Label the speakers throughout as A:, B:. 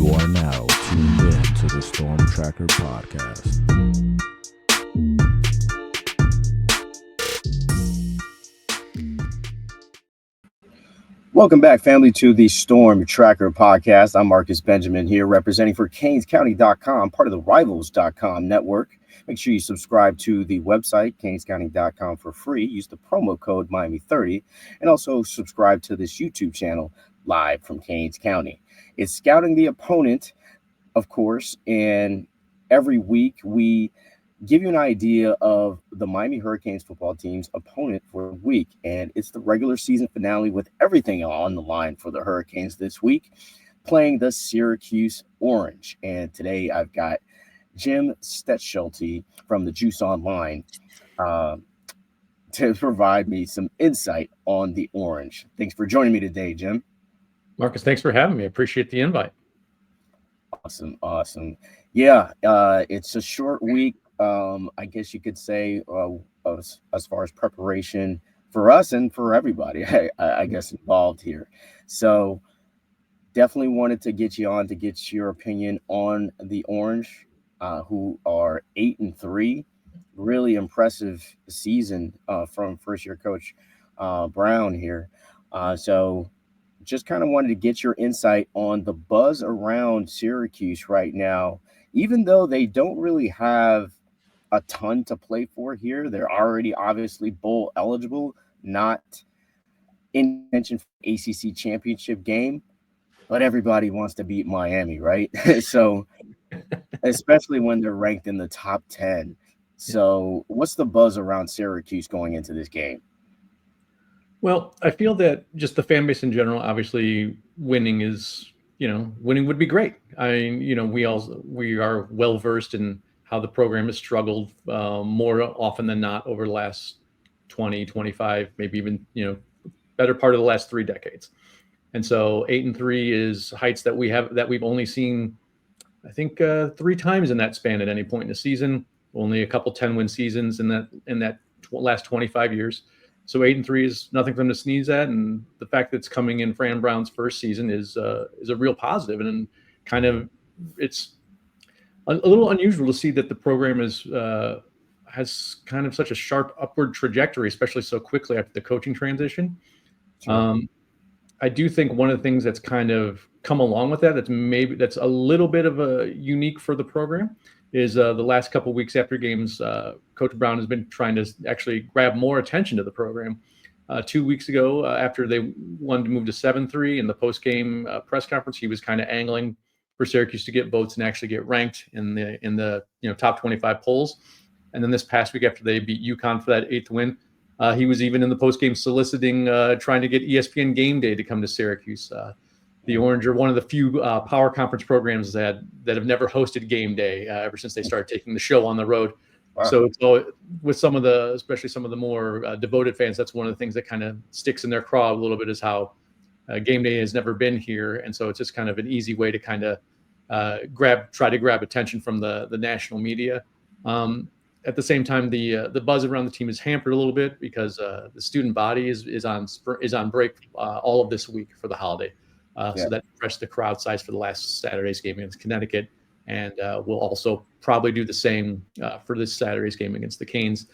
A: You are now tuned in to the Storm Tracker podcast.
B: Welcome back, family, to the Storm Tracker podcast. I'm Marcus Benjamin here, representing for CanesCounty.com, part of the Rivals.com network. Make sure you subscribe to the website, CanesCounty.com, for free. Use the promo code Miami30, and also subscribe to this YouTube channel, live from Canes County. It's scouting the opponent, of course, and every week we give you an idea of the Miami Hurricanes football team's opponent for the week. And it's the regular season finale with everything on the line for the Hurricanes this week, playing the Syracuse Orange. And today I've got Jim Stechschulte from the Juice Online to provide me some insight on the Orange. Thanks for joining me today, Jim.
C: Marcus, thanks for having me. I appreciate the invite.
B: Awesome. Yeah, it's a short week. I guess you could say, as far as preparation for us and for everybody, I guess, involved here. So definitely wanted to get you on to get your opinion on the Orange, who are 8-3. Really impressive season from first-year coach Brown here. So just kind of wanted to get your insight on the buzz around Syracuse right now. Even though they don't really have a ton to play for here, they're already obviously bowl eligible, not in contention for ACC championship game, but everybody wants to beat Miami, right? So especially when they're ranked in the top 10. So what's the buzz around Syracuse going into this game?
C: Well, I feel that just the fan base in general, obviously winning would be great. We are well versed in how the program has struggled more often than not over the last 20, 25, maybe even, better part of the last 3 decades. And so 8-3 is heights that we've only seen, I think, 3 times in that span at any point in the season. Only a couple 10-win seasons in that last 25 years. So 8-3 is nothing for them to sneeze at, and the fact that it's coming in Fran Brown's first season is a real positive, and kind of it's a little unusual to see that the program has kind of such a sharp upward trajectory, especially so quickly after the coaching transition. Sure. I do think one of the things that's kind of come along with that's a little bit of a unique for the program is the last couple of weeks after games, Coach Brown has been trying to actually grab more attention to the program. 2 weeks ago, after they wanted to move to 7-3 in the post-game press conference, he was kind of angling for Syracuse to get votes and actually get ranked in the top 25 polls. And then this past week, after they beat UConn for that 8th win, he was even in the post-game soliciting, trying to get ESPN Game Day to come to Syracuse. The Orange are one of the few power conference programs that have never hosted game day ever since they started taking the show on the road. Wow. So it's with especially some of the more devoted fans, that's one of the things that kind of sticks in their craw a little bit is how game day has never been here. And so it's just kind of an easy way to kind of try to grab attention from the national media. At the same time, the buzz around the team is hampered a little bit because the student body is on break all of this week for the holiday. So that depressed the crowd size for the last Saturday's game against Connecticut, and we'll also probably do the same for this Saturday's game against the Canes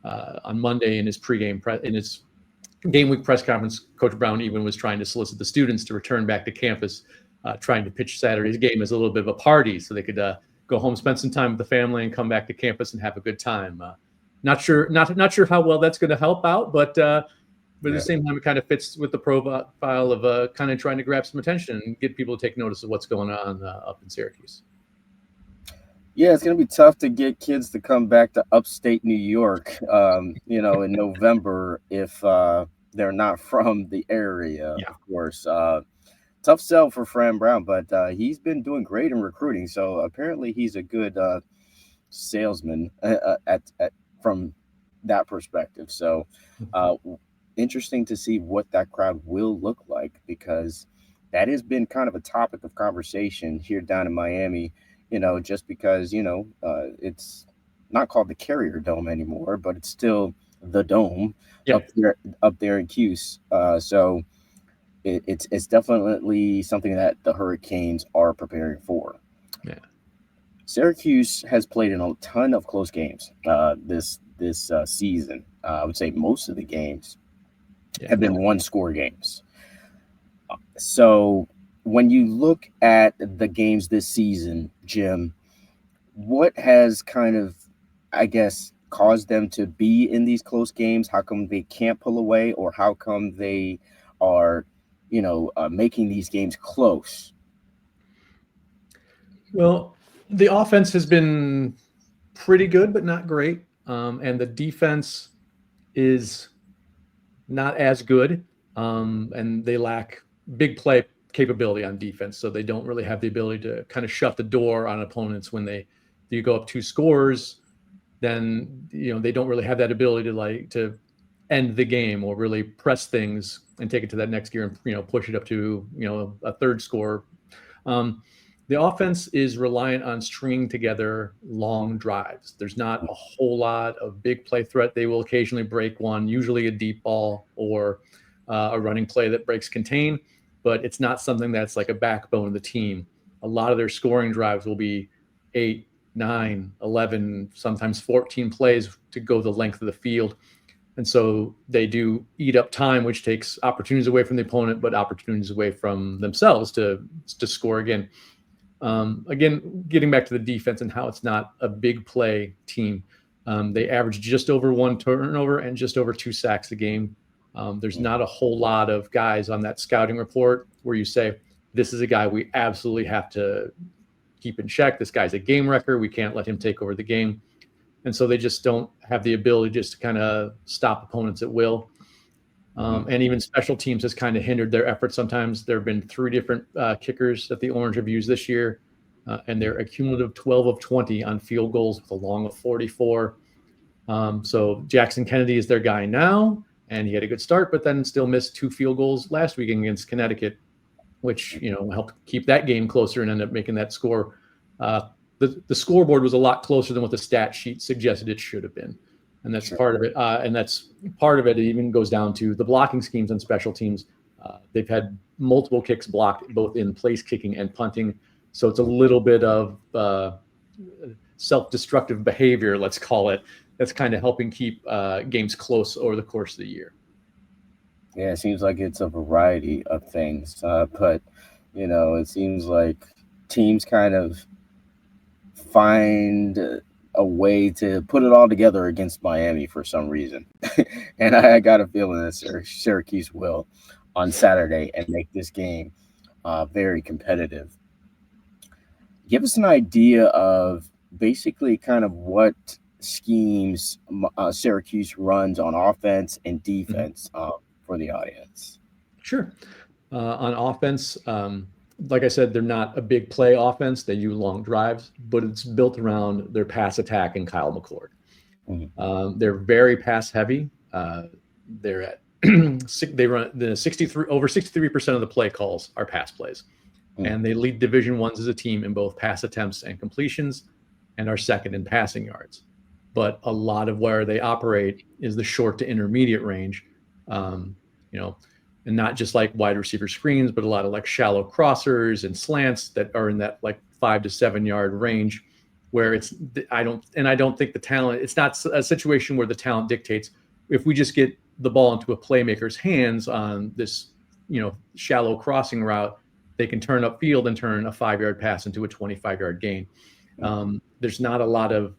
C: on Monday in his in his game week press conference. Coach Brown even was trying to solicit the students to return back to campus, trying to pitch Saturday's game as a little bit of a party, so they could go home, spend some time with the family, and come back to campus and have a good time. Not sure how well that's going to help out, but at the same time, it kind of fits with the profile of kind of trying to grab some attention and get people to take notice of what's going on up in Syracuse.
B: Yeah, it's going to be tough to get kids to come back to upstate New York, in November if they're not from the area, of course. Tough sell for Fran Brown, but he's been doing great in recruiting. So apparently he's a good salesman from that perspective. So interesting to see what that crowd will look like, because that has been kind of a topic of conversation here down in Miami, just because, it's not called the Carrier Dome anymore, but it's still the Dome up there in Cuse. So it's definitely something that the Hurricanes are preparing for.
C: Yeah.
B: Syracuse has played in a ton of close games this season. I would say most of the games have been one-score games. So when you look at the games this season, Jim, what has kind of, I guess, caused them to be in these close games? How come they can't pull away, or how come they are, making these games close?
C: Well, the offense has been pretty good, but not great. And the defense is not as good. And they lack big play capability on defense. So they don't really have the ability to kind of shut the door on opponents when you go up 2 scores. Then, they don't really have that ability to end the game or really press things and take it to that next gear and, push it up to, a 3rd score. The offense is reliant on stringing together long drives. There's not a whole lot of big play threat. They will occasionally break one, usually a deep ball or a running play that breaks contain, but it's not something that's like a backbone of the team. A lot of their scoring drives will be 8, 9, 11, sometimes 14 plays to go the length of the field. And so they do eat up time, which takes opportunities away from the opponent, but opportunities away from themselves to score again. Again, getting back to the defense and how it's not a big play team. They average just over 1 turnover and just over 2 sacks a game. There's not a whole lot of guys on that scouting report where you say, this is a guy we absolutely have to keep in check. This guy's a game wrecker. We can't let him take over the game. And so they just don't have the ability just to kind of stop opponents at will. And even special teams has kind of hindered their efforts sometimes. There have been 3 different kickers that the Orange have used this year, and they're a cumulative 12 of 20 on field goals with a long of 44. So Jackson Kennedy is their guy now, and he had a good start, but then still missed 2 field goals last week against Connecticut, which helped keep that game closer and ended up making that score. The scoreboard was a lot closer than what the stat sheet suggested it should have been. And that's part of it. And that's part of it. It even goes down to the blocking schemes on special teams. They've had multiple kicks blocked, both in place kicking and punting. So it's a little bit of self-destructive behavior, let's call it, that's kind of helping keep games close over the course of the year.
B: Yeah, it seems like it's a variety of things. But, it seems like teams kind of find a way to put it all together against Miami for some reason. And I got a feeling that Syracuse will on Saturday and make this game very competitive. Give us an idea of basically kind of what schemes Syracuse runs on offense and defense for the audience.
C: Sure. On offense, like I said, they're not a big play offense. They do long drives, but it's built around their pass attack and Kyle McCord. They're very pass heavy. They're at they run the 63% of the play calls are pass plays, and they lead Division I's as a team in both pass attempts and completions, and are second in passing yards. But a lot of where they operate is the short to intermediate range. And not just like wide receiver screens, but a lot of like shallow crossers and slants that are in that like 5 to 7 yard range, where I don't think the talent, it's not a situation where the talent dictates if we just get the ball into a playmaker's hands on this, shallow crossing route, they can turn upfield and turn a 5-yard pass into a 25-yard gain. There's not a lot of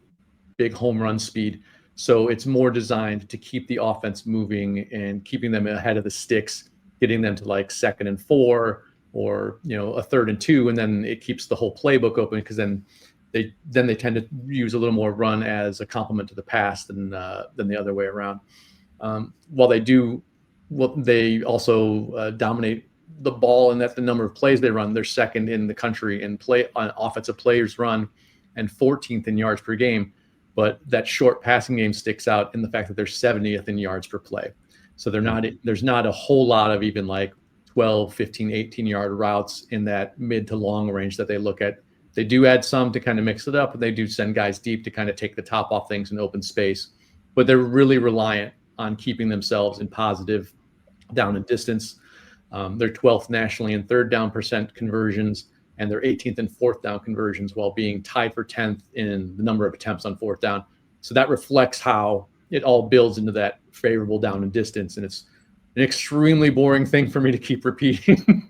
C: big home run speed. So it's more designed to keep the offense moving and keeping them ahead of the sticks, getting them to like 2nd and 4 or, a 3rd and 2. And then it keeps the whole playbook open, because then they tend to use a little more run as a complement to the pass than the other way around. While they also dominate the ball, and that the number of plays they run, they're 2nd in the country in play on offensive players run and 14th in yards per game. But that short passing game sticks out in the fact that they're 70th in yards per play. So there's not a whole lot of even like 12, 15, 18-yard routes in that mid to long range that they look at. They do add some to kind of mix it up, and they do send guys deep to kind of take the top off things in open space. But they're really reliant on keeping themselves in positive down and distance. They're 12th nationally in third down percent conversions, and they're 18th in fourth down conversions, while being tied for 10th in the number of attempts on fourth down. So that reflects how it all builds into that favorable down and distance. And it's an extremely boring thing for me to keep repeating,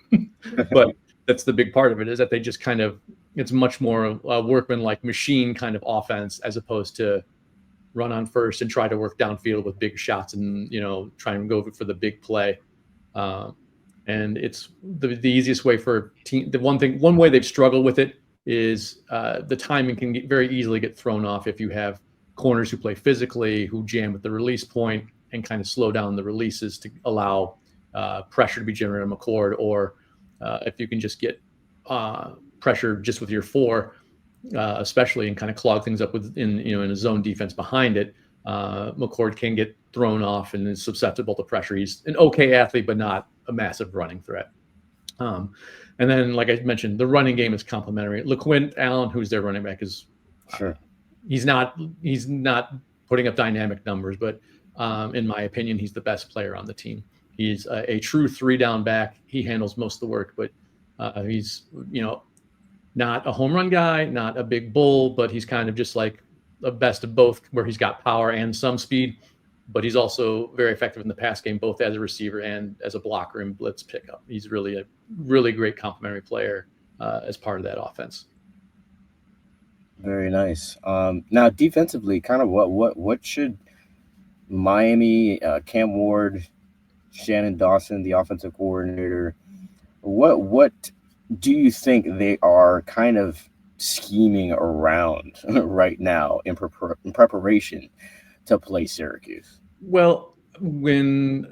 C: but that's the big part of it, is that they just kind of, it's much more a workman-like machine kind of offense, as opposed to run on first and try to work downfield with big shots and, try and go for the big play. And it's the easiest way for team. One way they've struggled with it is the timing can very easily get thrown off if you have corners who play physically, who jam at the release point and kind of slow down the releases to allow pressure to be generated on McCord, or if you can just get pressure just with your four, especially, and kind of clog things up in a zone defense behind it. McCord can get thrown off and is susceptible to pressure. He's an okay athlete, but not a massive running threat. And then, like I mentioned, the running game is complementary. LaQuint Allen, who's their running back, is
B: sure.
C: He's not putting up dynamic numbers, but in my opinion, he's the best player on the team. He's a true 3-down back. He handles most of the work, but he's not a home run guy, not a big bull, but he's kind of just like the best of both, where he's got power and some speed, but he's also very effective in the pass game, both as a receiver and as a blocker in blitz pickup. He's really a really great complementary player as part of that offense.
B: Very nice. Now defensively, kind of what should Miami, Cam Ward, Shannon Dawson, the offensive coordinator, what do you think they are kind of scheming around right now in preparation to play Syracuse?
C: Well, when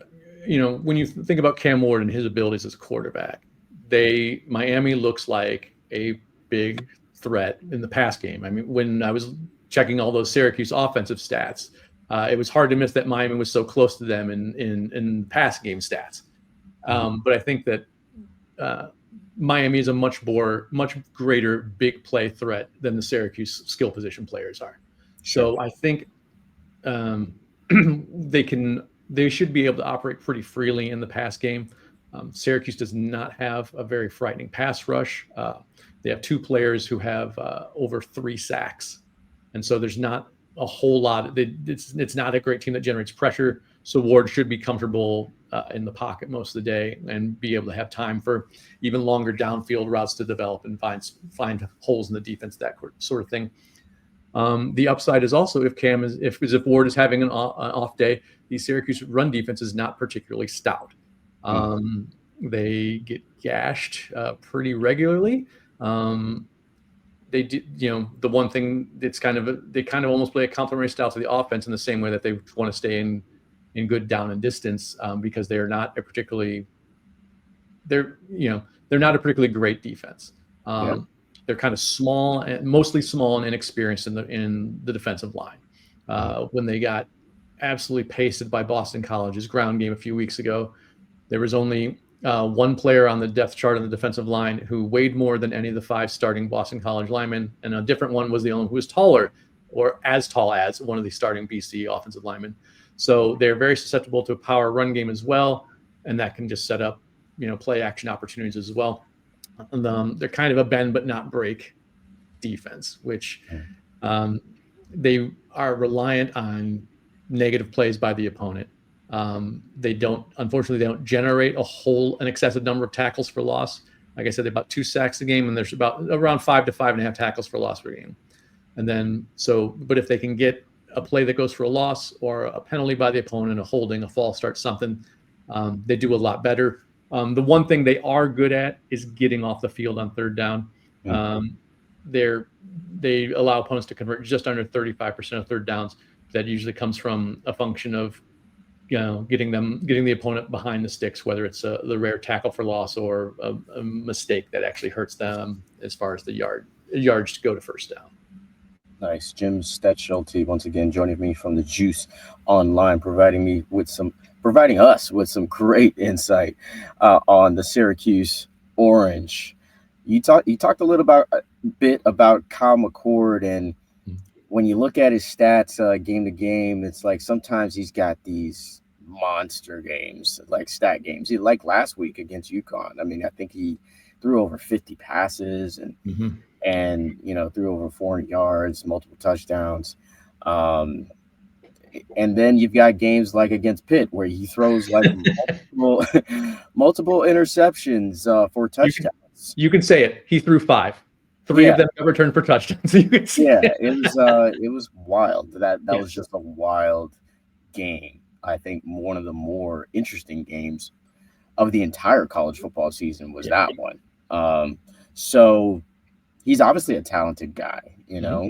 C: you think about Cam Ward and his abilities as a quarterback, Miami looks like a big threat in the pass game. I mean, when I was checking all those Syracuse offensive stats, it was hard to miss that Miami was so close to them in pass game stats. But I think that Miami is a much greater big play threat than the Syracuse skill position players are. So I think they should be able to operate pretty freely in the pass game. Syracuse does not have a very frightening pass rush. They have two players who have over 3 sacks. And so there's not a whole lot. It's not a great team that generates pressure. So Ward should be comfortable in the pocket most of the day and be able to have time for even longer downfield routes to develop and find holes in the defense, that sort of thing. The upside is also if Ward is having an off day, the Syracuse run defense is not particularly stout. They get gashed pretty regularly. They do, the one thing that's they kind of almost play a complementary style to the offense in the same way that they want to stay in good down and distance, because they're not a particularly great defense. They're kind of small and mostly small and inexperienced in the defensive line. When they got absolutely pasted by Boston College's ground game a few weeks ago, there was only one player on the depth chart on the defensive line who weighed more than any of the 5 starting Boston College linemen, and a different one was the only one who was taller or as tall as one of the starting BC offensive linemen. So they're very susceptible to a power run game as well, and that can just set up, play action opportunities as well. And, they're kind of a bend but not break defense, which they are reliant on negative plays by the opponent. Unfortunately, they don't generate an excessive number of tackles for loss. Like I said, they're about 2 sacks a game, and there's around 5 to 5.5 tackles for loss per game. And then, but if they can get a play that goes for a loss or a penalty by the opponent, a holding, a false start, something, they do a lot better. The one thing they are good at is getting off the field on third down. They allow opponents to convert just under 35% of third downs. That usually comes from a function of getting the opponent behind the sticks, whether it's the rare tackle for loss or a mistake that actually hurts them as far as the yards to go to first down.
B: Nice. Jim Stechschulte once again joining me from the Juice Online, providing us with some great insight on the Syracuse Orange. You talked a little bit about Kyle McCord, and when you look at his stats game to game, it's like sometimes he's got these monster games, like stat games. He like last week against UConn. I mean, I think he threw over 50 passes and threw over 400 yards, multiple touchdowns. And then you've got games like against Pitt where he throws like multiple interceptions for touchdowns.
C: You can say it. He threw 5. 3 of them got returned for touchdowns. You can say
B: it was wild. That was just a wild game. I think one of the more interesting games of the entire college football season was that one. So he's obviously a talented guy, you know.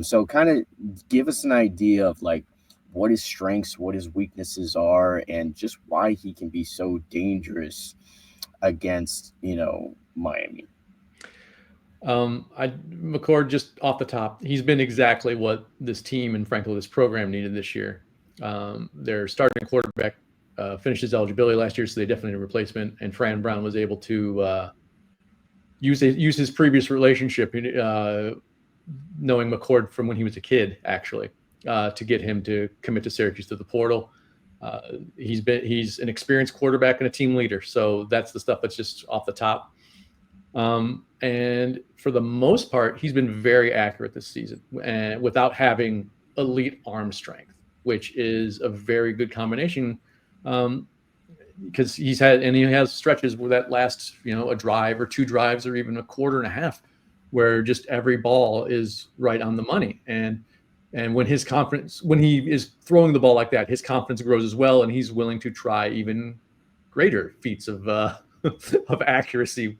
B: So kind of give us an idea of like what his strengths, what his weaknesses are, and just why he can be so dangerous against, Miami.
C: McCord, just off the top, he's been exactly what this team and frankly this program needed this year. Their starting quarterback finished his eligibility last year, so they definitely need a replacement. And Fran Brown was able to use his previous relationship, knowing McCord from when he was a kid, actually, to get him to commit to Syracuse through the portal. He's an experienced quarterback and a team leader, so that's the stuff that's just off the top. And for the most part, he's been very accurate this season, and without having elite arm strength, which is a very good combination. Because he has stretches where that lasts, a drive or 2 drives or even a quarter and a half, where just every ball is right on the money. And when he is throwing the ball like that, his confidence grows as well, and he's willing to try even greater feats of of accuracy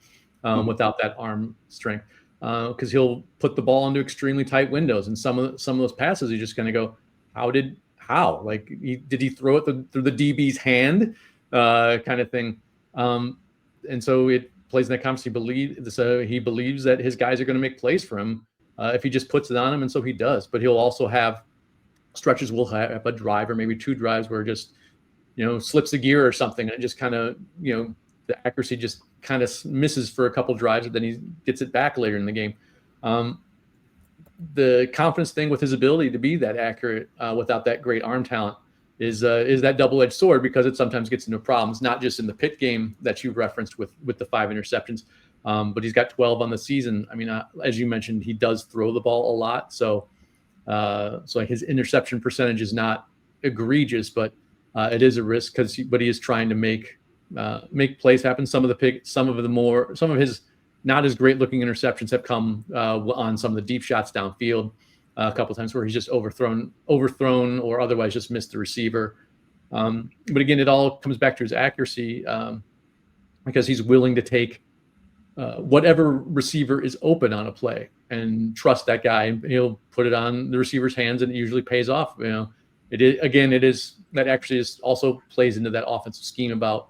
C: without that arm strength, because he'll put the ball into extremely tight windows, and some of those passes you're just going to go, how like did he throw it through the DB's hand, kind of thing. And so it plays in that conference. He believes that his guys are going to make plays for him if he just puts it on him, and so he does. But he'll also have stretches. We'll have a drive or maybe 2 drives where just slips the gear or something, and it just kind of the accuracy just kind of misses for a couple drives, and then he gets it back later in the game. The confidence thing with his ability to be that accurate without that great arm talent is that double-edged sword, because it sometimes gets into problems, not just in the Pitt game that you referenced with the 5 interceptions, but he's got 12 on the season. I mean, as you mentioned, he does throw the ball a lot, so like his interception percentage is not egregious, but it is a risk but he is trying to make plays happen. Some of his not as great looking interceptions have come on some of the deep shots downfield, a couple of times where he's just overthrown or otherwise just missed the receiver. But again, it all comes back to his accuracy, because he's willing to take whatever receiver is open on a play and trust that guy, and he'll put it on the receiver's hands, and it usually pays off. It is that actually also plays into that offensive scheme about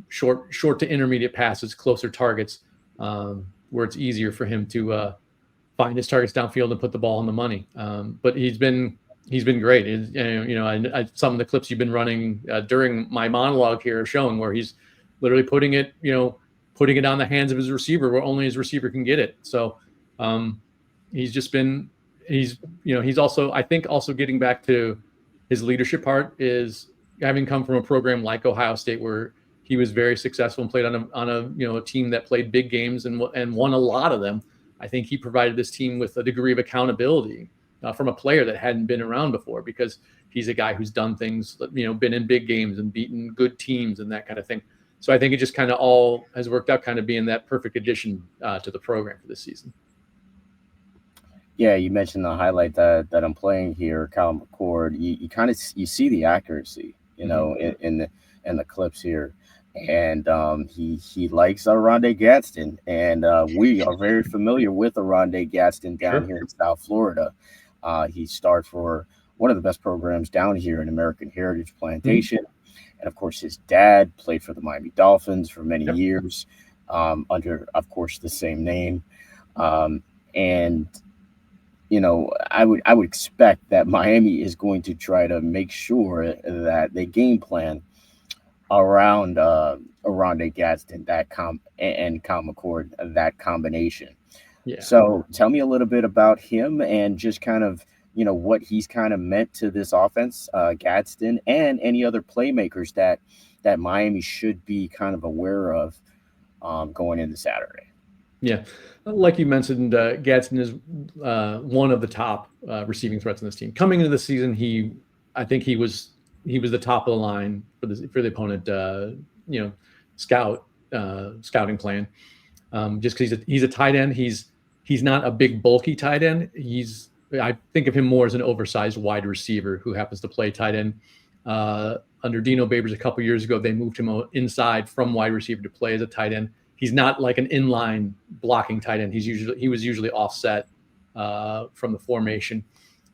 C: short to intermediate passes, closer targets, where it's easier for him to find his targets downfield and put the ball on the money. But he's been great. Some of the clips you've been running during my monologue here are showing where he's literally putting it on the hands of his receiver where only his receiver can get it. So he's also, I think, also getting back to his leadership part is having come from a program like Ohio State where he was very successful and played on a team that played big games and won a lot of them. I think he provided this team with a degree of accountability from a player that hadn't been around before, because he's a guy who's done things, been in big games and beaten good teams and that kind of thing. So I think it just kind of all has worked out, kind of being that perfect addition to the program for this season.
B: Yeah, you mentioned the highlight that I'm playing here, Kyle McCord. You see the accuracy, in the clips here. And he likes Oronde Gadsden, and we are very familiar with Oronde Gadsden down here in South Florida. He starred for one of the best programs down here in American Heritage Plantation, and of course his dad played for the Miami Dolphins for many years, under, of course, the same name. And I would expect that Miami is going to try to make sure that they game plan around Oronde Gadsden, and Kyle McCord, that combination. Yeah. So tell me a little bit about him and just kind of what he's kind of meant to this offense, Gadsden, and any other playmakers that Miami should be kind of aware of going into Saturday.
C: Yeah, like you mentioned, Gadsden is one of the top receiving threats in this team. Coming into the season, I think he was the top of the line for the opponent. Scouting plan. Just because he's a tight end, he's not a big bulky tight end. I think of him more as an oversized wide receiver who happens to play tight end. Under Dino Babers a couple years ago, they moved him inside from wide receiver to play as a tight end. He's not like an inline blocking tight end. He was usually offset from the formation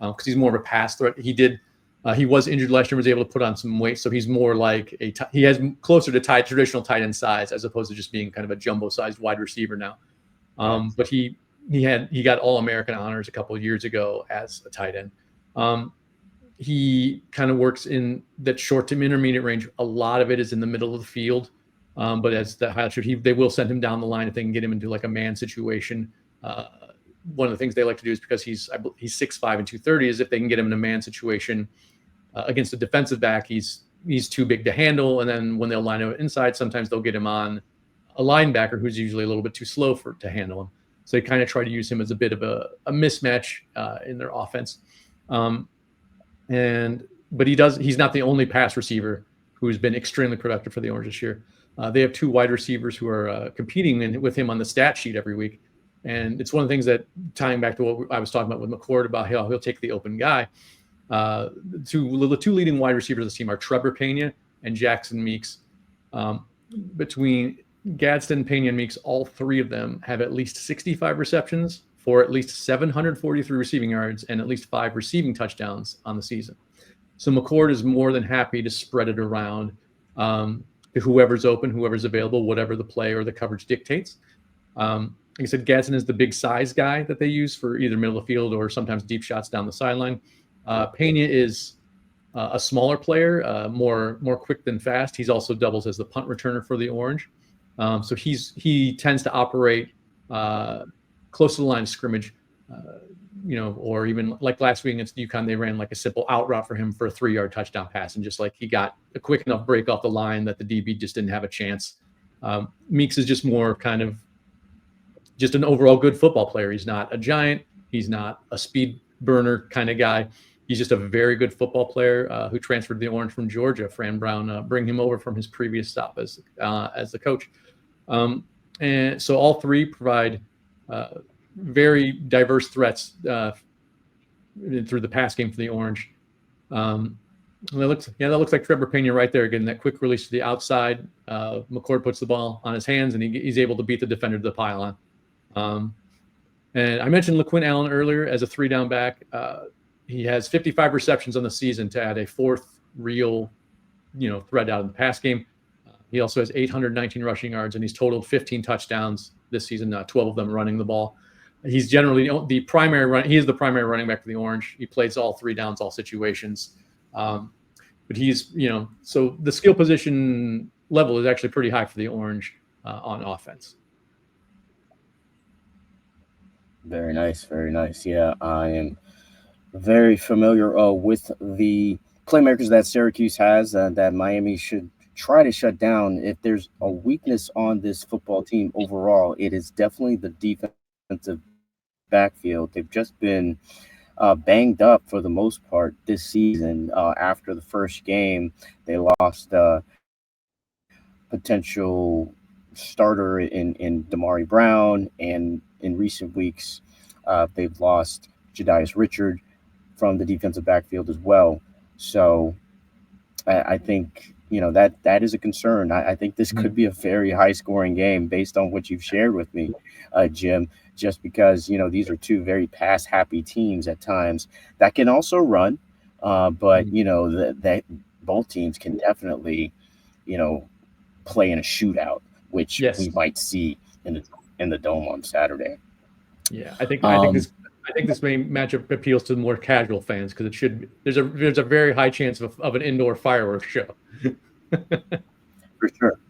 C: because he's more of a pass threat. He was injured last year, was able to put on some weight, so he's more like he has closer to traditional tight end size as opposed to just being kind of a jumbo-sized wide receiver now. But he got All-American honors a couple of years ago as a tight end. He kind of works in that short to intermediate range. A lot of it is in the middle of the field. But as the highlight should, they will send him down the line if they can get him into like a man situation. One of the things they like to do is because he's 6'5" and 230 is if they can get him in a man situation against a defensive back, he's too big to handle. And then when they'll line him inside, sometimes they'll get him on a linebacker who's usually a little bit too slow to handle him. So they kind of try to use him as a bit of a mismatch in their offense. But he's not the only pass receiver who's been extremely productive for the Orange this year. They have two wide receivers who are competing with him on the stat sheet every week. And it's one of the things that, tying back to what I was talking about with McCord about how he'll take the open guy. The two leading wide receivers of the team are Trevor Pena and Jackson Meeks. Between Gadsden, Pena, and Meeks, all three of them have at least 65 receptions for at least 743 receiving yards and at least 5 receiving touchdowns on the season. So McCord is more than happy to spread it around to whoever's open, whoever's available, whatever the play or the coverage dictates. Like I said, Gadsden is the big size guy that they use for either middle of the field or sometimes deep shots down the sideline. Pena is a smaller player, more quick than fast. He's also doubles as the punt returner for the Orange. So he tends to operate close to the line of scrimmage, or even like last week against UConn, they ran like a simple out route for him for a 3-yard touchdown pass. And just like he got a quick enough break off the line that the DB just didn't have a chance. Meeks is just more kind of just an overall good football player. He's not a giant. He's not a speed burner kind of guy. He's just a very good football player who transferred to the Orange from Georgia. Fran Brown bring him over from his previous stop as the coach. And so all three provide very diverse threats through the pass game for the Orange. That looks like Trevor Pena right there. Again, that quick release to the outside. McCord puts the ball on his hands, and he's able to beat the defender to the pylon. And I mentioned LaQuint Allen earlier as a 3-down back. He has 55 receptions on the season to add a fourth real, threat out in the pass game. He also has 819 rushing yards, and he's totaled 15 touchdowns this season, 12 of them running the ball. He's generally the primary run. He is the primary running back for the Orange. He plays all 3 downs, all situations. But he's, so the skill position level is actually pretty high for the Orange on offense.
B: Very nice, very nice. Yeah, I am very familiar with the playmakers that Syracuse has that Miami should try to shut down. If there's a weakness on this football team overall, it is definitely the defensive backfield. They've just been banged up for the most part this season. After the first game, they lost potential starter in Damari Brown, and in recent weeks, they've lost Jadias Richard from the defensive backfield as well. So I think that is a concern. I think this could be a very high-scoring game based on what you've shared with me, Jim. Just because these are two very pass-happy teams at times that can also run, but that both teams can definitely play in a shootout, which we might see in the Dome on Saturday.
C: Yeah, I think this may matchup appeals to more casual fans because there's a very high chance of an indoor fireworks show.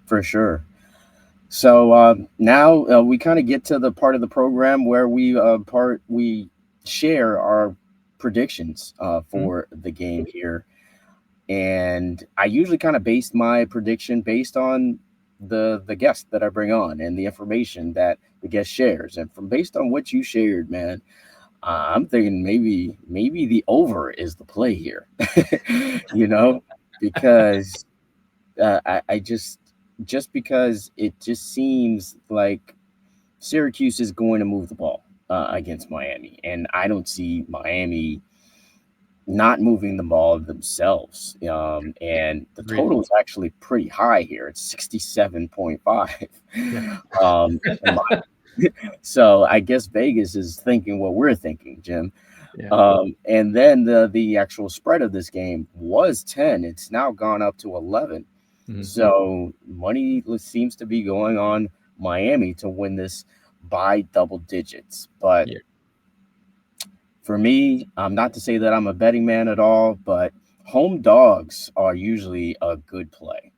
B: For sure. So now we kind of get to the part of the program where we share our predictions for the game here. And I usually kind of base my prediction based on the guest that I bring on and the information that the guest shares. And from based on what you shared, man, I'm thinking maybe the over is the play here, because I just because it just seems like Syracuse is going to move the ball against Miami, and I don't see Miami not moving the ball themselves. And the total is actually pretty high here. It's 67.5. So I guess Vegas is thinking what we're thinking, Jim. Yeah. And then the actual spread of this game was 10. It's now gone up to 11. Mm-hmm. So money seems to be going on Miami to win this by double digits. But for me, not to say that I'm a betting man at all, but home dogs are usually a good play,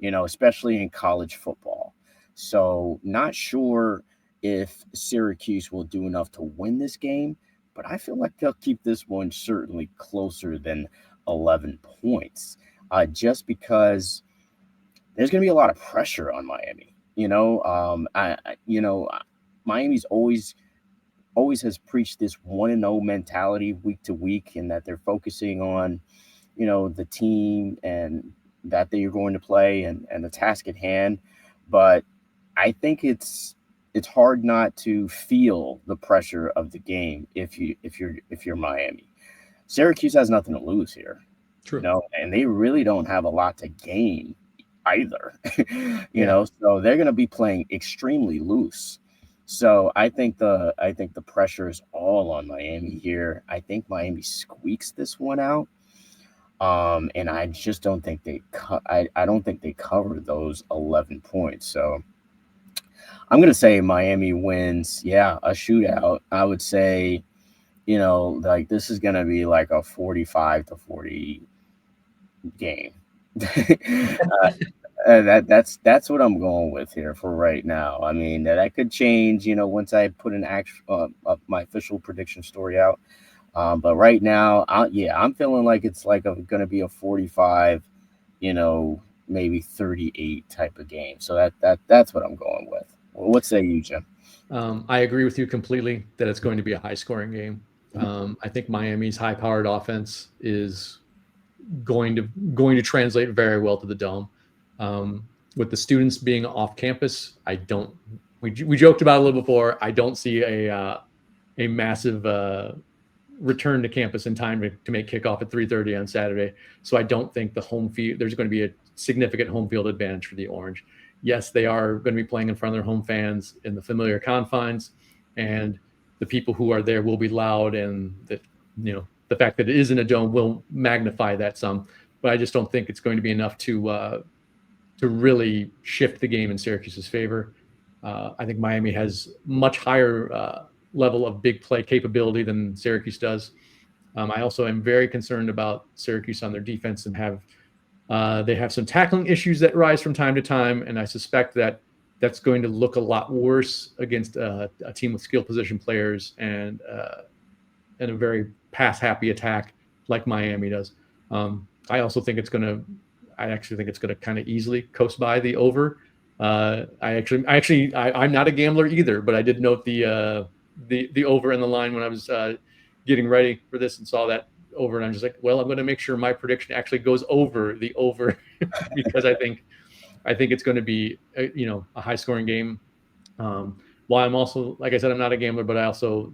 B: especially in college football. So not sure if Syracuse will do enough to win this game, but I feel like they'll keep this one certainly closer than 11 points, just because there's going to be a lot of pressure on Miami. Miami's always has preached this 1-0 mentality week to week, and that they're focusing on, the team and that they are going to play and the task at hand. But I think it's hard not to feel the pressure of the game if you're Miami. Syracuse has nothing to lose here. True. And they really don't have a lot to gain either. So they're going to be playing extremely loose. So I think the pressure is all on Miami here. I think Miami squeaks this one out, and I just don't think I don't think they cover those 11 points. So I'm gonna say Miami wins. Yeah, a shootout. I would say, this is gonna be like a 45-40 game. That's what I'm going with here for right now. I mean, that could change, once I put an my official prediction story out. But right now, I'm feeling like it's like going to be a 45, maybe 38 type of game. So that's what I'm going with. What say you, Jim?
C: I agree with you completely that it's going to be a high scoring game. I think Miami's high powered offense is going to translate very well to the Dome. With the students being off campus, we joked about it a little before. I don't see a massive return to campus in time to make kickoff at 3:30 on Saturday. So I don't think there's going to be a significant home field advantage for the Orange. Yes, they are going to be playing in front of their home fans in the familiar confines, and the people who are there will be loud, and that, the fact that it is in a dome will magnify that some. But I just don't think it's going to be enough to really shift the game in Syracuse's favor. I think Miami has much higher level of big play capability than Syracuse does. I also am very concerned about Syracuse on their defense, and they have some tackling issues that rise from time to time, and I suspect that that's going to look a lot worse against a team with skill position players and a very pass-happy attack like Miami does. I also think it's going to. I actually think it's going to kind of easily coast by the over. I'm not a gambler either, but I did note the over in the line when I was getting ready for this and saw that over, and I'm just like, well, I'm going to make sure my prediction actually goes over the over because I think it's going to be a high scoring game. While I'm also, like I said, I'm not a gambler, but I also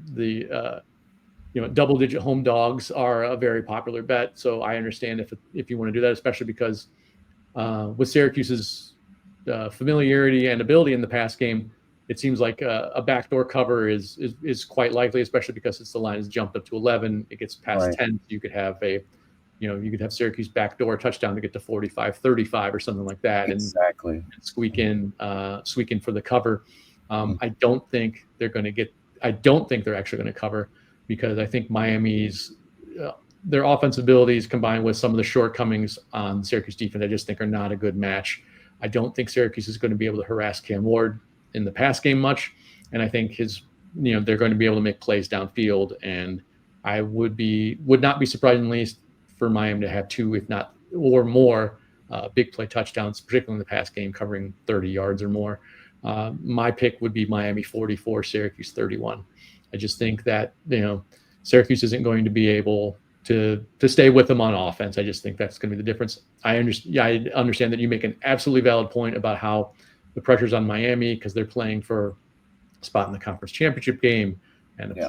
C: double digit home dogs are a very popular bet. So I understand if you want to do that, especially because with Syracuse's familiarity and ability in the pass game, it seems like a backdoor cover is quite likely, especially because the line is jumped up to 11. It gets past 10. You could have Syracuse backdoor touchdown to get to 45-35 or something like that.
B: Exactly.
C: And squeak in for the cover. I don't think they're actually going to cover, because I think Miami's their offensive abilities combined with some of the shortcomings on Syracuse defense, I just think are not a good match. I don't think Syracuse is going to be able to harass Cam Ward in the pass game much, and I think they're going to be able to make plays downfield, and I would not be surprisingly for Miami to have 2, if not or more, big play touchdowns, particularly in the pass game, covering 30 yards or more. My pick would be Miami 44, Syracuse 31. I just think that, Syracuse isn't going to be able to stay with them on offense. I just think that's going to be the difference. I understand that you make an absolutely valid point about how the pressure's on Miami because they're playing for a spot in the conference championship game and a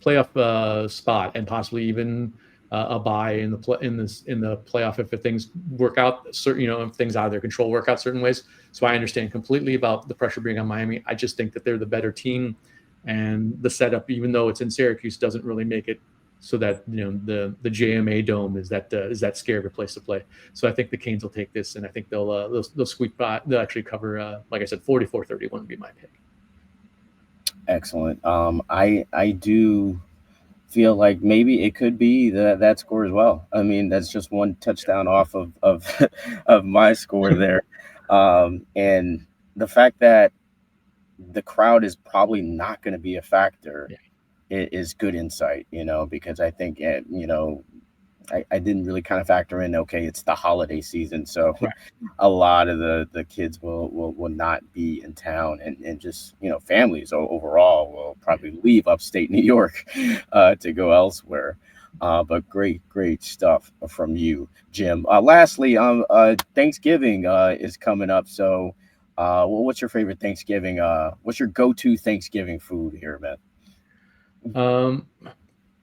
C: playoff spot, and possibly even a bye in the playoff if things work out, if things out of their control work out certain ways. So I understand completely about the pressure being on Miami. I just think that they're the better team, and the setup, even though it's in Syracuse, doesn't really make it so that the JMA Dome is that scary of a place to play. So I think the Canes will take this, and I think they'll squeak by. They'll actually cover, like I said, 44-31 would be my pick.
B: Excellent. I do feel like maybe it could be that score as well. I mean, that's just one touchdown off of of my score there, and the fact that the crowd is probably not going to be a factor is good insight, because I think I didn't really kind of factor in, okay, it's the holiday season, so right. A lot of the kids will not be in town, and just families overall will probably leave upstate New York to go elsewhere. But great stuff from you, Jim. Lastly, Thanksgiving is coming up, so what's your favorite Thanksgiving? What's your go-to Thanksgiving food here, man?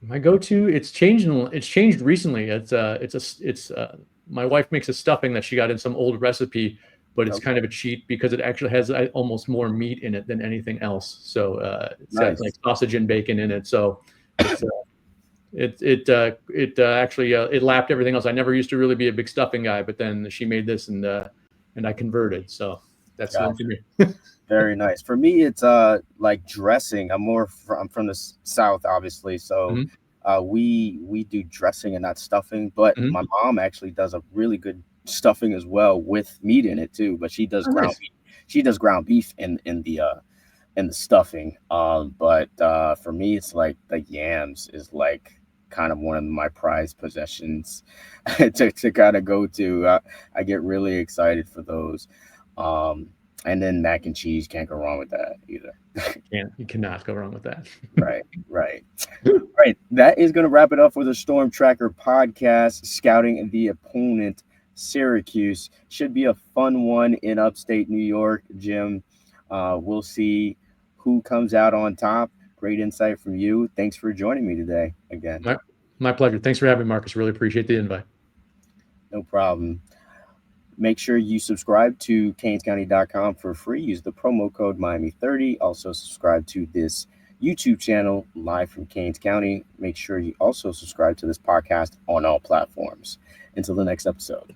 C: My go-to, it's changed recently. It's my wife makes a stuffing that she got in some old recipe, but it's kind of a cheat because it actually has almost more meat in it than anything else. So it's got like sausage and bacon in it. So it lapped everything else. I never used to really be a big stuffing guy, but then she made this and I converted. So that's the one for me.
B: Very nice. For me, it's like dressing. I'm from the South, obviously, so we do dressing and not stuffing. But my mom actually does a really good stuffing as well with meat in it too. But she does ground beef. She does ground beef in the stuffing. But for me, it's like the yams is like kind of one of my prized possessions to kind of go to. I get really excited for those. And then mac and cheese, can't go wrong with that either.
C: You cannot go wrong with that.
B: Right. That is going to wrap it up for the Storm Tracker podcast, scouting the opponent, Syracuse. Should be a fun one in upstate New York, Jim. We'll see who comes out on top. Great insight from you. Thanks for joining me today again.
C: My pleasure. Thanks for having me, Marcus. Really appreciate the invite.
B: No problem. Make sure you subscribe to CanesCounty.com for free. Use the promo code Miami30. Also subscribe to this YouTube channel live from Canes County. Make sure you also subscribe to this podcast on all platforms. Until the next episode.